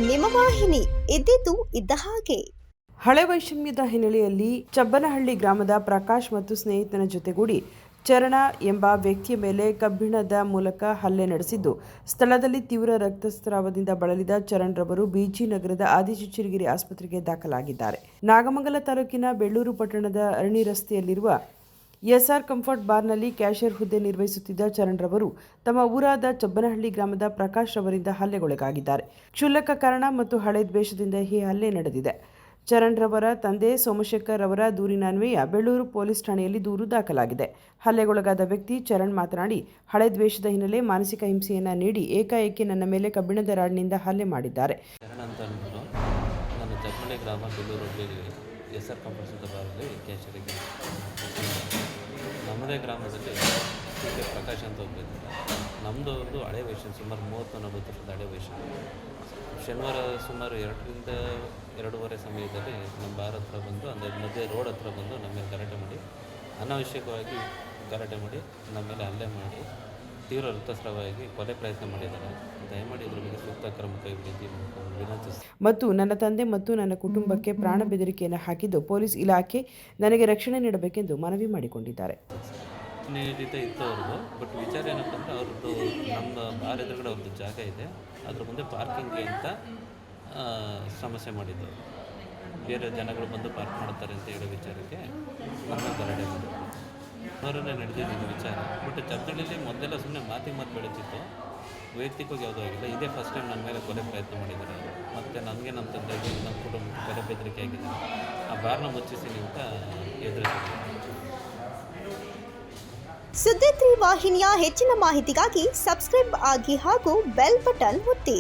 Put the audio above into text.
ನಿಮ್ಮ ವಾಹಿನಿ ಇದ್ದಿದ್ದು ಇದ್ದ ಹಾಗೆ. ಹಳೆ ವೈಷಮ್ಯದ ಹಿನ್ನೆಲೆಯಲ್ಲಿ ಚಬ್ಬನಹಳ್ಳಿ ಗ್ರಾಮದ ಪ್ರಕಾಶ್ ಮತ್ತು ಸ್ನೇಹಿತನ ಜೊತೆಗೂಡಿ ಚರಣ ಎಂಬ ವ್ಯಕ್ತಿಯ ಮೇಲೆ ಕಬ್ಬಿಣದ ಮೂಲಕ ಹಲ್ಲೆ ನಡೆಸಿದ್ದು, ಸ್ಥಳದಲ್ಲಿ ತೀವ್ರ ರಕ್ತಸ್ರಾವದಿಂದ ಬಳಲಿದ ಚರಣ್ ರವರು ಬಿಜಿ ನಗರದ ಆದಿಚುಂಚನಗಿರಿ ಆಸ್ಪತ್ರೆಗೆ ದಾಖಲಾಗಿದ್ದಾರೆ. ನಾಗಮಂಗಲ ತಾಲೂಕಿನ ಬೆಳ್ಳೂರು ಪಟ್ಟಣದ ಅರಣ್ಯ ರಸ್ತೆಯಲ್ಲಿರುವ ಎಸ್ಆರ್ ಕಂಫರ್ಟ್ ಬಾರ್ನಲ್ಲಿ ಕ್ಯಾಷಿಯರ್ ಹುದ್ದೆ ನಿರ್ವಹಿಸುತ್ತಿದ್ದ ಚರಣ್ ರವರು ತಮ್ಮ ಊರಾದ ಚಬ್ಬನಹಳ್ಳಿ ಗ್ರಾಮದ ಪ್ರಕಾಶ್ ರವರಿಂದ ಹಲ್ಲೆಗೊಳಗಾಗಿದ್ದಾರೆ. ಕ್ಷುಲ್ಲಕ ಕಾರಣ ಮತ್ತು ಹಳೆ ದ್ವೇಷದಿಂದ ಈ ಹಲ್ಲೆ ನಡೆದಿದೆ. ಚರಣ್ ರವರ ತಂದೆ ಸೋಮಶೇಖರ್ ಅವರ ದೂರಿನನ್ವಯ ಬೆಳ್ಳೂರು ಪೊಲೀಸ್ ಠಾಣೆಯಲ್ಲಿ ದೂರು ದಾಖಲಾಗಿದೆ. ಹಲ್ಲೆಗೊಳಗಾದ ವ್ಯಕ್ತಿ ಚರಣ್ ಮಾತನಾಡಿ, ಹಳೆ ದ್ವೇಷದ ಹಿನ್ನೆಲೆ ಮಾನಸಿಕ ಹಿಂಸೆಯನ್ನು ನೀಡಿ ಏಕಾಏಕಿ ನನ್ನ ಮೇಲೆ ಕಬ್ಬಿಣದ ರಾಡ್ನಿಂದ ಹಲ್ಲೆ ಮಾಡಿದ್ದಾರೆ. ನಾನು ಚಪ್ಪಳ್ಳಿ ಗ್ರಾಮ ಬೆಳ್ಳೂರಲ್ಲಿ ಎಸ್ಆರ್ ಕಂಫರ್ಟ್ಸ್ ಬಾರಲ್ಲಿ ಕ್ಯಾಶರಿಗೆ ನಮ್ಮದೇ ಗ್ರಾಮದಲ್ಲಿ ಪ್ರಕಾಶ್ ಅಂತ ಒಬ್ಬರಿದ್ದಾರೆ. ನಮ್ಮದು ಒಂದು ಹಳೆ ವೈಷನ್, ಸುಮಾರು 30-40 ವರ್ಷದ ಹಳೆ ವೈಷನ್. ಶನಿವಾರ ಸುಮಾರು 2ರಿಂದ 2:30 ಸಮಯದಲ್ಲಿ ನಮ್ಮ ಬಾರ್ ಹತ್ರ ಬಂದು, ಅಂದರೆ ಮಧ್ಯೆ ರೋಡ್ ಹತ್ರ ಬಂದು ನಮ್ಮ ಮೇಲೆ ಗಲಾಟೆ ಮಾಡಿ, ಅನಾವಶ್ಯಕವಾಗಿ ಗಲಾಟೆ ಮಾಡಿ ನಮ್ಮ ಮೇಲೆ ಹಲ್ಲೆ ಮಾಡಿ ತೀವ್ರ ರಕ್ತಸ್ರಾವವಾಗಿ ಕೊಲೆ ಪ್ರಯತ್ನ ಮಾಡಿದ್ದಾರೆ. ದಯಮಾಡಿ ಇದ್ರ ಬಗ್ಗೆ ಸೂಕ್ತ ಕ್ರಮ ಕೈಗೊಳ್ಳಿ ವಿನಂತಿಸಿ. ಮತ್ತು ನನ್ನ ತಂದೆ ಮತ್ತು ನನ್ನ ಕುಟುಂಬಕ್ಕೆ ಪ್ರಾಣ ಬೆದರಿಕೆಯನ್ನು ಹಾಕಿದ್ದು ಪೊಲೀಸ್ ಇಲಾಖೆ ನನಗೆ ರಕ್ಷಣೆ ನೀಡಬೇಕೆಂದು ಮನವಿ ಮಾಡಿಕೊಂಡಿದ್ದಾರೆ. ರೀತಿ ಇತ್ತು ಅವ್ರದ್ದು. ಬಟ್ ವಿಚಾರ ಏನಪ್ಪ ಅಂದರೆ, ಅವ್ರದ್ದು ನಮ್ಮ ಬಾರ್ ಎದುರುಗಡೆ ಅವ್ರದ್ದು ಜಾಗ ಇದೆ, ಅದ್ರ ಮುಂದೆ ಪಾರ್ಕಿಂಗ್ಗೆ ಅಂತ ಸಮಸ್ಯೆ ಮಾಡಿದ್ದು. ಬೇರೆ ಜನಗಳು ಬಂದು ಪಾರ್ಕ್ ಮಾಡ್ತಾರೆ ಅಂತ ಹೇಳೋ ವಿಚಾರಕ್ಕೆ ನಮ್ಮ ಗಲಾಟೆ ಮಾಡಿದ್ರು. ಅವರನ್ನೇ ನಡೆದಿದ್ದು ವಿಚಾರ. ಬಟ್ ಚಪ್ಪಳ್ಳಿಯಲ್ಲಿ ಮೊದಲೆಲ್ಲ ಸುಮ್ಮನೆ ಮಾತು ಬೆಳೀತಿತ್ತು, ವೈಯಕ್ತಿಕವಾಗಿ ಯಾವುದೂ ಆಗಿಲ್ಲ. ಇದೇ ಫಸ್ಟ್ ಟೈಮ್ ನನ್ನ ಮೇಲೆ ಕೊಲೆ ಪ್ರಯತ್ನ ಮಾಡಿದ್ದಾರೆ. ಮತ್ತು ನನಗೆ ನಮ್ಮ ತಂದೆಗೆ ನಮ್ಮ ಕುಟುಂಬಕ್ಕೆ ಕೊಲೆ ಬೆದರಿಕೆ ಆಗಿದೆ. ಆ ಬಾರ್ನ ಮುಚ್ಚಿಸಿ ಅಂತ ಎದುರಿಸಿದ್ದಾರೆ. ಸುದ್ದಿ 3 ವಾಹಿನಿಯ ಹೆಚ್ಚಿನ ಮಾಹಿತಿಗಾಗಿ ಸಬ್ಸ್ಕ್ರೈಬ್ ಆಗಿ ಹಾಗೂ ಬೆಲ್ ಬಟನ್ ಒತ್ತಿ.